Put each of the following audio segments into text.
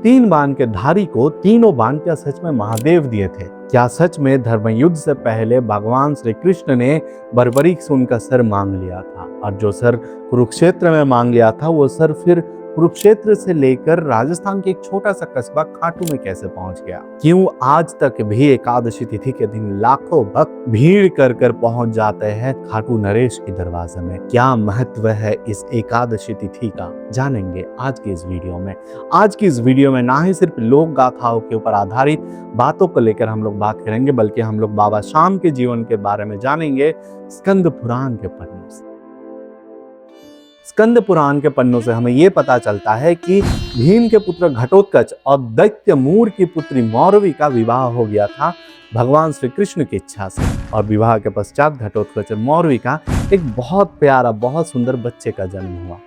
तीन बाण के धारी को तीनों बाण क्या सच में महादेव दिए थे? क्या सच में धर्मयुद्ध से पहले भगवान श्री कृष्ण ने बर्बरीक से उनका सर मांग लिया था? और जो सर कुरुक्षेत्र में मांग लिया था, वो सर फिर कुरुक्षेत्र से लेकर राजस्थान के एक छोटा सा कस्बा खाटू में कैसे पहुंच गया? क्यों आज तक भी एकादशी तिथि के दिन लाखों भक्त भीड़ कर पहुंच जाते हैं खाटू नरेश के दरवाजे में? क्या महत्व है इस एकादशी तिथि का, जानेंगे आज की इस वीडियो में। आज की इस वीडियो में ना ही सिर्फ लोक गाथाओं के ऊपर आधारित बातों को लेकर हम लोग बात करेंगे, बल्कि हम लोग बाबा श्याम के जीवन के बारे में जानेंगे स्कंद पुराण के पन्नों से। स्कंद पुराण के पन्नों से हमें यह पता चलता है कि भीम के पुत्र घटोत्कच और दैत्य मूर की पुत्री मौरवी का विवाह हो गया था भगवान श्री कृष्ण की इच्छा से। और विवाह के पश्चात घटोत्कच और मौरवी का एक बहुत प्यारा, बहुत सुंदर बच्चे का जन्म हुआ।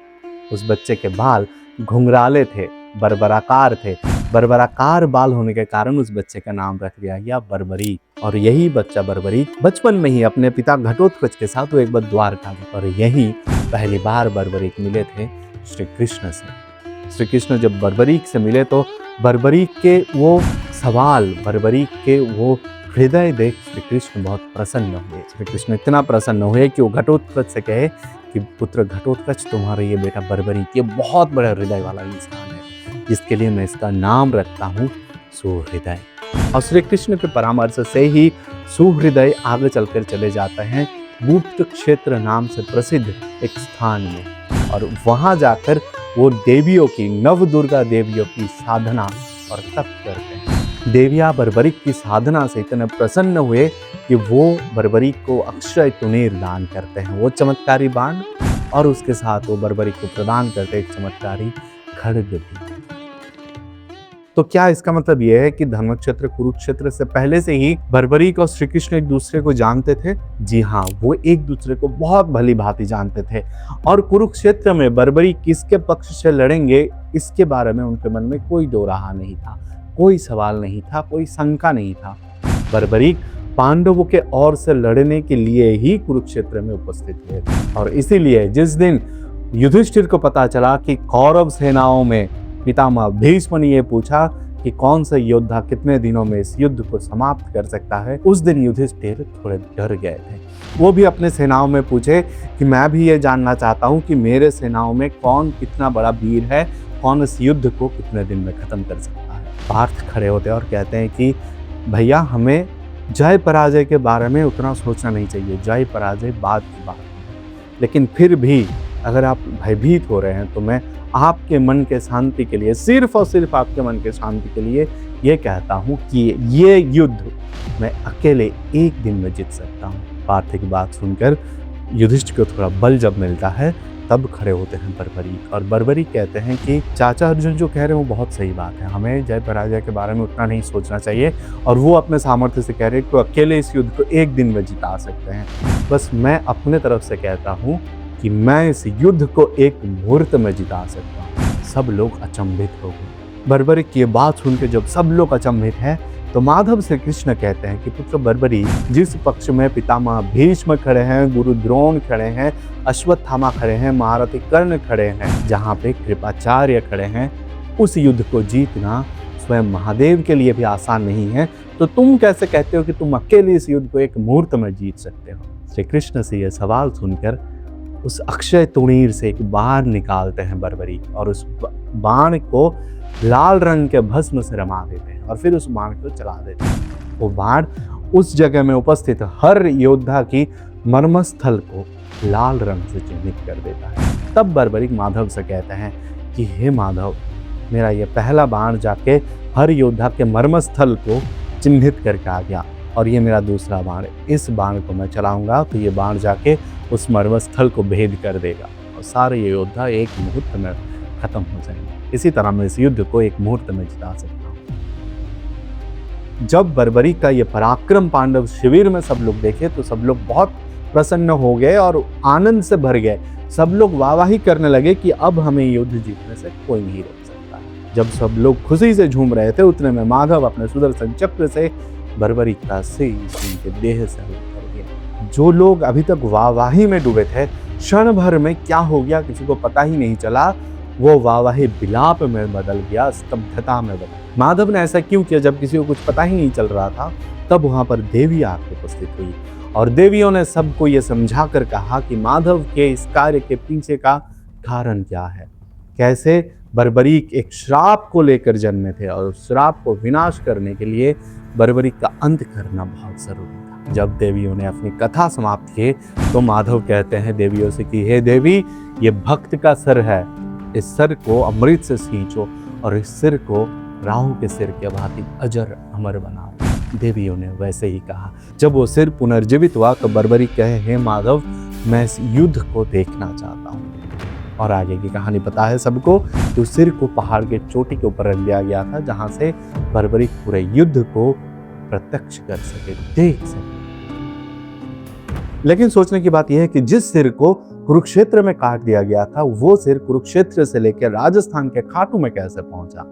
उस बच्चे के बाल घुंघराले थे, बरबराकार थे। बरबराकार बाल होने के कारण उस बच्चे का नाम रख दिया गया बर्बरीक। और यही बच्चा बर्बरीक बचपन में ही अपने पिता घटोत्कच के साथ वो एक बार द्वारका गया और यही पहली बार बर्बरीक मिले थे श्री कृष्ण से। श्री कृष्ण जब बर्बरीक से मिले तो बर्बरीक के वो सवाल, बर्बरीक के वो हृदय देख श्री कृष्ण बहुत प्रसन्न हुए। श्री कृष्ण इतना प्रसन्न हुए कि वो घटोत्कच से कहे कि पुत्र घटोत्कच, तुम्हारा ये बेटा बर्बरीक ये बहुत बड़ा हृदय वाला इंसान है, जिसके लिए मैं इसका नाम रखता हूँ सुहृदय। और श्री कृष्ण के परामर्श से ही सुहृदय आगे चलकर चले जाते हैं गुप्त क्षेत्र नाम से प्रसिद्ध एक स्थान में। और वहां जाकर वो देवियों की, नव दुर्गा देवियों की साधना और तप करते हैं। देवियां बर्बरीक की साधना से इतने प्रसन्न हुए कि वो बर्बरीक को अक्षय तुनीर दान करते हैं, वो चमत्कारी बाण, और उसके साथ वो बर्बरीक को प्रदान करते एक चमत्कारी खड्ग भी। तो क्या इसका मतलब यह है कि धर्मक्षेत्र कुरुक्षेत्र से पहले से ही बर्बरीक और श्री कृष्ण एक दूसरे को जानते थे? जी हाँ, वो एक दूसरे को बहुत भली भांति जानते थे। और कुरुक्षेत्र में बर्बरीक किसके पक्ष से लड़ेंगे, इसके बारे में उनके मन में कोई दो राह नहीं था, कोई सवाल नहीं था, कोई शंका नहीं था। बर्बरीक पांडवों के ओर से लड़ने के लिए ही कुरुक्षेत्र में उपस्थित हुए। और इसीलिए जिस दिन युधिष्ठिर को पता चला कि कौरव सेनाओं में पितामह भीष्म ने ये पूछा कि कौन सा योद्धा कितने दिनों में इस युद्ध को समाप्त कर सकता है, उस दिन युधिष्ठिर थोड़े डर गए थे। वो भी अपने सेनाओं में पूछे कि मैं भी ये जानना चाहता हूँ कि मेरे सेनाओं में कौन कितना बड़ा वीर है, कौन इस युद्ध को कितने दिन में खत्म कर सकता है। पार्थ खड़े होते और कहते हैं कि भैया, हमें जय पराजय के बारे में उतना सोचना नहीं चाहिए, जय पराजय बाद की बात है। लेकिन फिर भी अगर आप भयभीत हो रहे हैं तो मैं आपके मन के शांति के लिए, सिर्फ और सिर्फ आपके मन के शांति के लिए ये कहता हूँ कि ये युद्ध मैं अकेले एक दिन में जीत सकता हूँ। पार्थ की बात सुनकर युधिष्ठिर को थोड़ा बल जब मिलता है तब खड़े होते हैं बर्बरीक। और बर्बरीक कहते हैं कि चाचा अर्जुन जो कह रहे हैं वो बहुत सही बात है, हमें जय पराजय के बारे में उतना नहीं सोचना चाहिए। और वो अपने सामर्थ्य से कह रहे हैं कि अकेले इस युद्ध को एक दिन में जिता सकते हैं। बस मैं अपने तरफ से कहता हूँ कि मैं इस युद्ध को एक मुहूर्त में जिता सकता हूँ। सब लोग अचंभित हो गए। बर्बरीक की ये बात सुनकर जब सब लोग अचंभित हैं तो माधव श्री कृष्ण कहते हैं कि पुत्र बर्बरीक, जिस पक्ष में पितामह भीष्म खड़े हैं, गुरु द्रोण खड़े हैं, अश्वत्थामा खड़े हैं, महारथी कर्ण खड़े हैं, जहाँ पे कृपाचार्य खड़े हैं, उस युद्ध को जीतना स्वयं महादेव के लिए भी आसान नहीं है। तो तुम कैसे कहते हो कि तुम अकेले इस युद्ध को एक मुहूर्त में जीत सकते हो? श्री कृष्ण से यह सवाल सुनकर उस अक्षय तुणीर से एक बाण निकालते हैं बर्बरीक और उस बाण को लाल रंग के भस्म से रमा देते हैं और फिर उस बाण को चला देते हैं। वो बाण उस जगह में उपस्थित हर योद्धा की मर्मस्थल को लाल रंग से चिन्हित कर देता है। तब बर्बरीक माधव से कहते हैं कि हे माधव, मेरा ये पहला बाण जाके हर योद्धा के मर्मस्थल को चिन्हित करके आ गया और ये मेरा दूसरा बाण है। इस बाण को मैं चलाऊंगा तो ये बाण जाके उस मर्मस्थल को भेद कर देगा और सारे ये योद्धा एक मुहूर्त में खत्म हो जाएंगे। इसी तरह मैं इस युद्ध को एक मुहूर्त में जिता सकता हूँ। जब बर्बरीक का ये पराक्रम पांडव शिविर में सब लोग देखे तो सब लोग बहुत प्रसन्न हो गए और आनंद से भर गए। सब लोग वाहवाही करने लगे कि अब हमें युद्ध जीतने से कोई नहीं रोक सकता। जब सब लोग खुशी से झूम रहे थे उतने में माधव अपने सुदर्शन चक्र से बर्बरीक का सिर उनके देह से अलग कर दिया। जो लोग अभी तक वाहवाही में डूबे थे, क्षण भर में क्या हो गया किसी को पता ही नहीं चला। वो वाहवाही विलाप में बदल गया, स्तब्धता में बदल। माधव ने ऐसा क्यों किया? जब किसी को कुछ पता ही नहीं चल रहा था, तब वहां पर देवी आकर उपस्थित हुई और देवियों ने सबको ये समझा कर कहा कि माधव के इस कार्य के पीछे का कारण क्या है, कैसे बर्बरीक एक श्राप को लेकर जन्मे थे और उस श्राप को विनाश करने के लिए बर्बरीक का अंत करना बहुत जरूरी था। जब देवियों ने अपनी कथा समाप्त की तो माधव कहते हैं देवियों से कि हे देवी, ये भक्त का सर है, इस सर को अमृत से सींचो और इस सिर को राहु के सिर के भांति अजर अमर बनाओ। देवियों ने वैसे ही कहा। जब वो सिर पुनर्जीवित हुआ तो बर्बरीक कहे, हे माधव, मैं इस युद्ध को देखना चाहता हूँ। और आगे की कहानी पता है सबको कि उस सिर को पहाड़ के चोटी के ऊपर रख दिया गया था, जहां से बर्बरीक पूरे युद्ध को प्रत्यक्ष कर सके, देख सके। लेकिन सोचने की बात यह है कि जिस सिर को कुरुक्षेत्र में काट दिया गया था, वो सिर कुरुक्षेत्र से लेकर राजस्थान के खाटू में कैसे पहुंचा?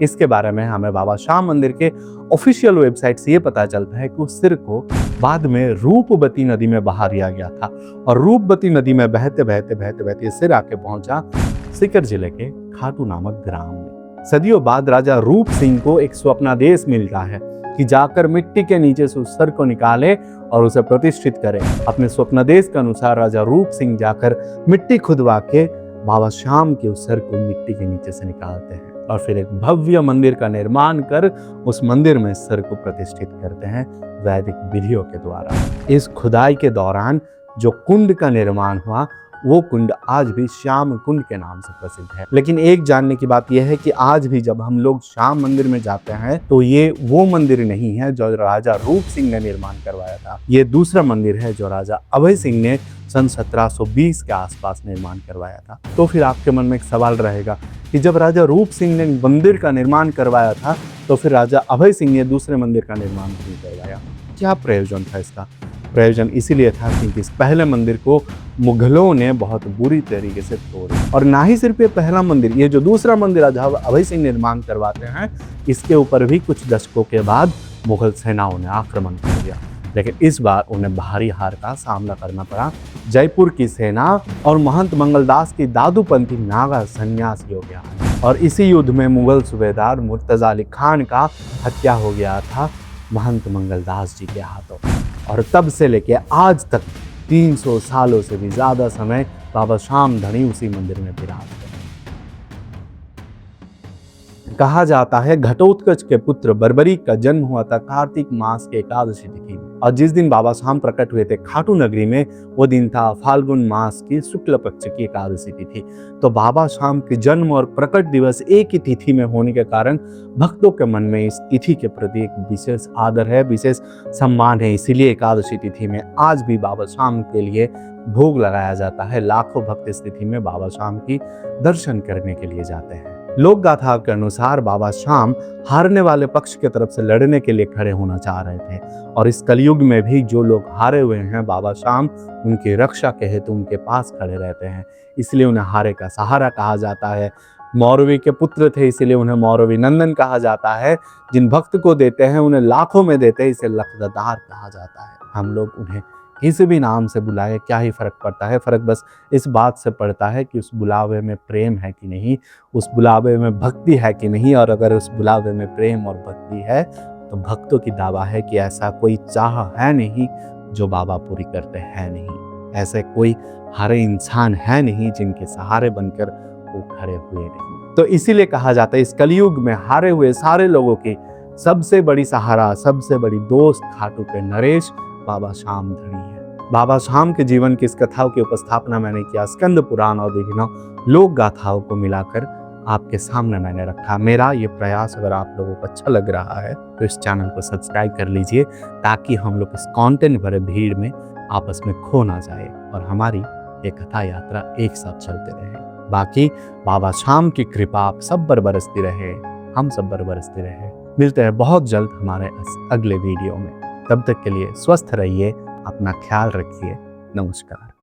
इसके बारे में हमें बाबा श्याम मंदिर के ऑफिशियल वेबसाइट से ये पता चलता है कि उस सिर को बाद में रूपवती नदी में बहा दिया गया था और रूपवती नदी में बहते बहते बहते बहते ये सिर आके पहुंचा सीकर जिले के खाटू नामक ग्राम में। सदियों बाद राजा रूप सिंह को एक स्वप्नादेश मिलता है कि जाकर मिट्टी के नीचे से उस सर को निकाले और उसे प्रतिष्ठित करे। अपने स्वप्नादेश के अनुसार राजा रूप सिंह जाकर मिट्टी खुदवा के बाबा श्याम के उस सर को मिट्टी के नीचे से निकालते हैं और फिर एक भव्य मंदिर का निर्माण कर उस मंदिर में सर को प्रतिष्ठित करते हैं वैदिक विधियों के द्वारा। इस खुदाई के दौरान जो कुंड का निर्माण हुआ, वो कुंड आज भी श्याम कुंड के नाम से प्रसिद्ध है। लेकिन एक जानने की बात यह है कि आज भी जब हम लोग श्याम मंदिर में जाते हैं तो ये वो मंदिर नहीं है जो राजा रूप सिंह ने निर्माण करवाया था। ये दूसरा मंदिर है जो राजा अभय सिंह ने सन 1720 के आसपास निर्माण करवाया था। तो फिर आपके मन में एक सवाल रहेगा कि जब राजा रूप सिंह ने मंदिर का निर्माण करवाया था तो फिर राजा अभय सिंह ने दूसरे मंदिर का निर्माण क्यों करवाया? क्या प्रयोजन था इसका? प्रयोजन इसीलिए था क्योंकि इस पहले मंदिर को मुगलों ने बहुत बुरी तरीके से तोड़ा। और ना ही सिर्फ ये पहला मंदिर, ये जो दूसरा मंदिर राजा अभय सिंह निर्माण करवाते हैं, इसके ऊपर भी कुछ दशकों के बाद मुगल सेनाओं ने आक्रमण कर दिया। लेकिन इस बार उन्हें भारी हार का सामना करना पड़ा। जयपुर की सेना और महंत मंगलदास की दादूपंथी नागा सन्यासियों के हाथ। और इसी युद्ध में मुगल सूबेदार मुर्तजा अली खान का हत्या हो गया था महंत मंगलदास जी के हाथों। और तब से लेके आज तक 300 सालों से भी ज्यादा समय बाबा श्याम धनी उसी मंदिर में विराजते हैं। कहा जाता है घटोत्कच के पुत्र बर्बरीक का जन्म हुआ था कार्तिक मास के एकादशी तिथि में और जिस दिन बाबा श्याम प्रकट हुए थे खाटू नगरी में, वो दिन था फाल्गुन मास की शुक्ल पक्ष की एकादशी तिथि। तो बाबा श्याम के जन्म और प्रकट दिवस एक ही तिथि में होने के कारण भक्तों के मन में इस तिथि के प्रति एक विशेष आदर है, विशेष सम्मान है। इसीलिए एकादशी तिथि में आज भी बाबा श्याम के लिए भोग लगाया जाता है। लाखों भक्त इस तिथि में बाबा श्याम की दर्शन करने के लिए जाते हैं। लोक गाथा के अनुसार बाबा श्याम हारने वाले पक्ष की तरफ से लड़ने के लिए खड़े होना चाह रहे थे और इस कलयुग में भी जो लोग हारे हुए हैं, बाबा श्याम उनकी रक्षा के हेतु उनके पास खड़े रहते हैं। इसलिए उन्हें हारे का सहारा कहा जाता है। मौरवी के पुत्र थे इसलिए उन्हें मौरवी नंदन कहा जाता है। जिन भक्त को देते हैं उन्हें लाखों में देते हैं, इसे लखदार कहा जाता है। हम लोग उन्हें किसी भी नाम से बुलाए, क्या ही फर्क पड़ता है? फर्क बस इस बात से पड़ता है कि उस बुलावे में प्रेम है कि नहीं, उस बुलावे में भक्ति है कि नहीं। और अगर उस बुलावे में प्रेम और भक्ति है तो भक्तों की दावा है कि ऐसा कोई चाह है नहीं जो बाबा पूरी करते हैं नहीं, ऐसे कोई हारे इंसान है नहीं जिनके सहारे बनकर वो खड़े हुए नहीं। तो इसीलिए कहा जाता है इस कलयुग में हारे हुए सारे लोगों की सबसे बड़ी सहारा, सबसे बड़ी दोस्त खाटू के नरेश बाबा श्याम धनी है। बाबा श्याम के जीवन की इस कथाओं की उपस्थापना मैंने किया स्कंद पुराण और विभिन्न लोक गाथाओं को मिलाकर आपके सामने मैंने रखा। मेरा ये प्रयास अगर आप लोगों को अच्छा लग रहा है तो इस चैनल को सब्सक्राइब कर लीजिए ताकि हम लोग इस कंटेंट भरे भीड़ में आपस में खो ना जाए और हमारी ये कथा यात्रा एक साथ चलते रहे। बाकी बाबा श्याम की कृपा आप सब पर बरसती रहे, हम सब पर बरसती रहे। मिलते हैं बहुत जल्द हमारे अगले वीडियो में। तब तक के लिए स्वस्थ रहिए, अपना ख्याल रखिए। नमस्कार।